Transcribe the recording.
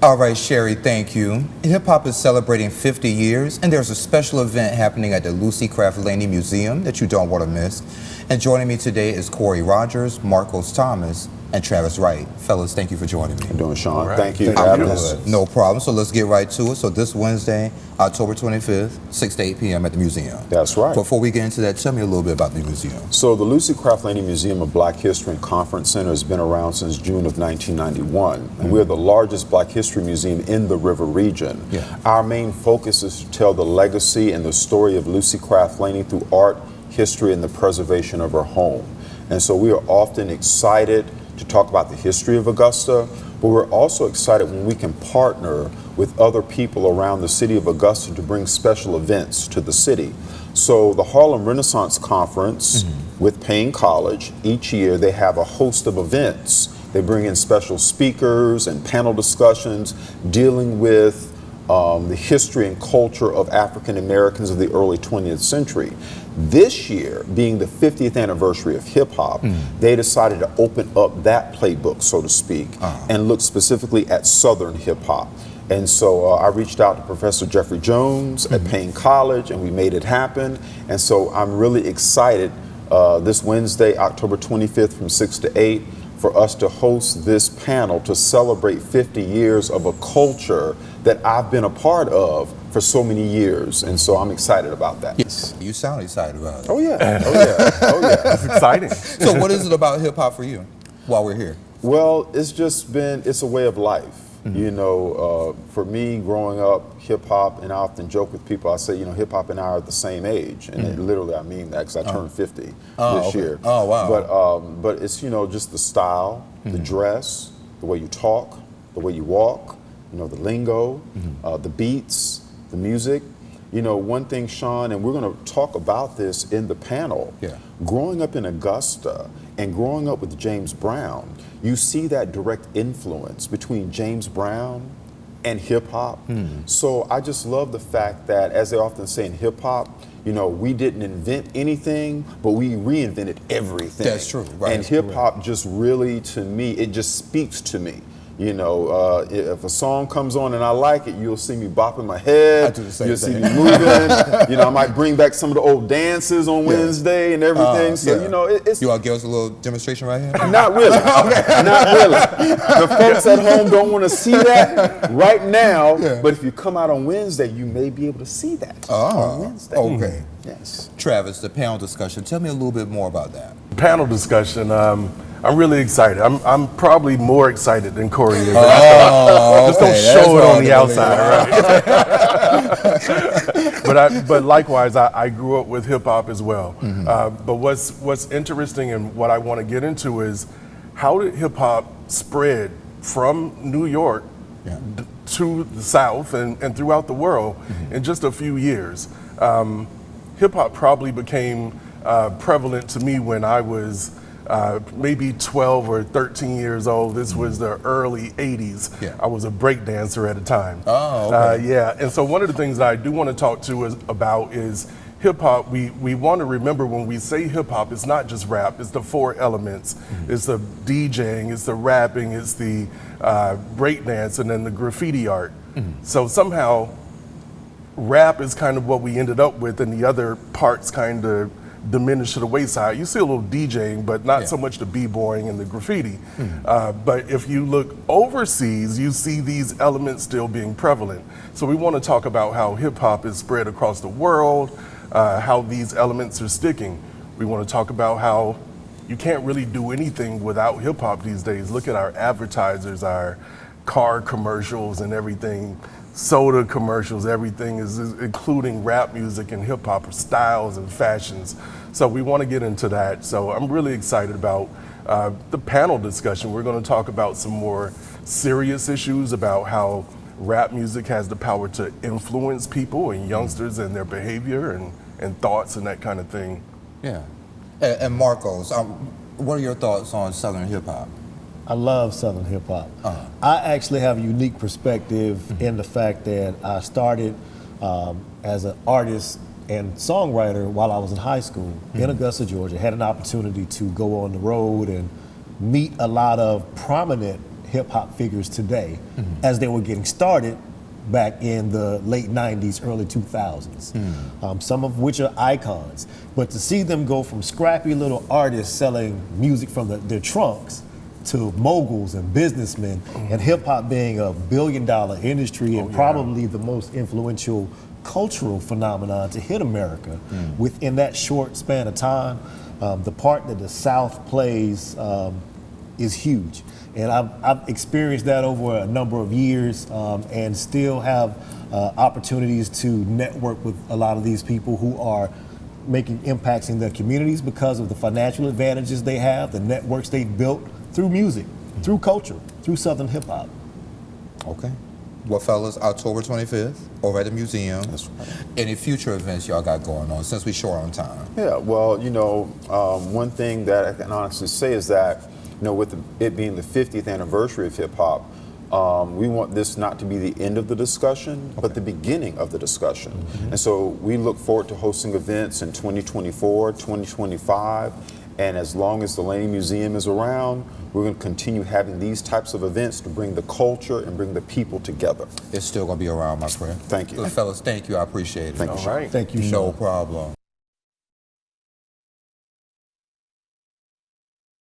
All right, Sherry, thank you. Hip hop is celebrating 50 years, and there's a special event happening at the Lucy Craft Laney Museum that you don't want to miss. And joining me today is Corey Rogers, Marcos Thomas, and Travis Wright. Fellas, thank you for joining me. How you doing, Sean? Right. Thank you for I'm having us. good. No problem. So let's get right to it. So this Wednesday, October 25th, 6 to 8 p.m. at the museum. That's right. Before we get into that, tell me a little bit about the museum. So the Lucy Craft Laney Museum of Black History and Conference Center has been around since June of 1991. And we're the largest Black history museum in the River region. Yeah. Our main focus is to tell the legacy and the story of Lucy Craft Laney through art, history, and the preservation of her home. And so we are often excited to talk about the history of Augusta, but we're also excited when we can partner with other people around the city of Augusta to bring special events to the city. So the Harlem Renaissance Conference with Payne College, each year they have a host of events. They bring in special speakers and panel discussions dealing with the history and culture of African Americans of the early 20th century. This year, being the 50th anniversary of hip hop, they decided to open up that playbook, so to speak, and look specifically at Southern hip hop. And so I reached out to Professor Jeffrey Jones at Payne College, and we made it happen. And so I'm really excited this Wednesday, October 25th from 6 to 8, for us to host this panel to celebrate 50 years of a culture that I've been a part of for so many years. And so I'm excited about that. Yes. You sound excited about it. Oh yeah, oh yeah, oh yeah. It's exciting. So what is it about hip hop for you while we're here? Well, it's a way of life. You know, for me growing up, hip hop, and I often joke with people, I say, you know, hip hop and I are the same age. And literally I mean that because I turned 50 this year. Oh, wow. But it's, you know, just the style, the dress, the way you talk, the way you walk, you know, the lingo, the beats, the music. You know, one thing, Sean, and we're going to talk about this in the panel. Yeah. Growing up in Augusta and growing up with James Brown, you see that direct influence between James Brown and hip hop. So I just love the fact that, as they often say in hip hop, you know, we didn't invent anything, but we reinvented everything. That's true, right. And hip hop just really, to me, it just speaks to me. You know, if a song comes on and I like it, you'll see me bopping my head. I do the same You'll thing. see me moving. You know, I might bring back some of the old dances on Wednesday and everything. So, you know, it's... You want to give us a little demonstration right here? Not really. Not really. The folks at home don't want to see that right now, but if you come out on Wednesday, you may be able to see that on Wednesday. Okay. Yes. Travis, the panel discussion. Tell me a little bit more about that. Panel discussion. I'm really excited. I'm probably more excited than Corey is. Just don't show it on the outside, right? But likewise, I grew up with hip hop as well. But what's interesting and what I want to get into is how did hip hop spread from New York to the South and throughout the world in just a few years. Hip hop probably became prevalent to me when I was maybe 12 or 13 years old. This was the early 80s. I was a break dancer at the time. Oh, okay. Yeah, and so one of the things that I do want to talk to about is hip hop. We want to remember when we say hip hop, it's not just rap, it's the four elements. It's the DJing, it's the rapping, it's the break dance, and then the graffiti art. So somehow rap is kind of what we ended up with, and the other parts kind of diminish to the wayside. You see a little DJing, but not so much the b-boying and the graffiti. But if you look overseas, you see these elements still being prevalent. So we want to talk about how hip hop is spread across the world, how these elements are sticking. We want to talk about how you can't really do anything without hip hop these days. Look at our advertisers, our car commercials and everything. Soda commercials, everything is including rap music and hip hop styles and fashions. So we want to get into that. So I'm really excited about the panel discussion. We're going to talk about some more serious issues about how rap music has the power to influence people and youngsters and their behavior and thoughts and that kind of thing. Yeah. And Marcos, what are your thoughts on Southern hip hop? I love Southern hip hop. I actually have a unique perspective in the fact that I started as an artist and songwriter while I was in high school in Augusta, Georgia. Had an opportunity to go on the road and meet a lot of prominent hip hop figures today as they were getting started back in the late 90s, early 2000s, some of which are icons. But to see them go from scrappy little artists selling music from their trunks to moguls and businessmen, and hip hop being a billion-dollar industry and probably the most influential cultural phenomenon to hit America within that short span of time, the part that the South plays is huge. And I've experienced that over a number of years and still have opportunities to network with a lot of these people who are making impacts in their communities because of the financial advantages they have, the networks they've built through music, through culture, through Southern hip hop. Okay. Well, fellas, October 25th, over at the museum. That's right. Any future events y'all got going on, since we short on time? Yeah, well, one thing that I can honestly say is that, with it being the 50th anniversary of hip hop, we want this not to be the end of the discussion, but the beginning of the discussion. And so we look forward to hosting events in 2024, 2025, and as long as the Laney Museum is around, we're going to continue having these types of events to bring the culture and bring the people together. It's still going to be around, my friend. Thank you. Fellas, thank you. I appreciate it. Thank you, All Sean. right. Thank you, Sean. No problem.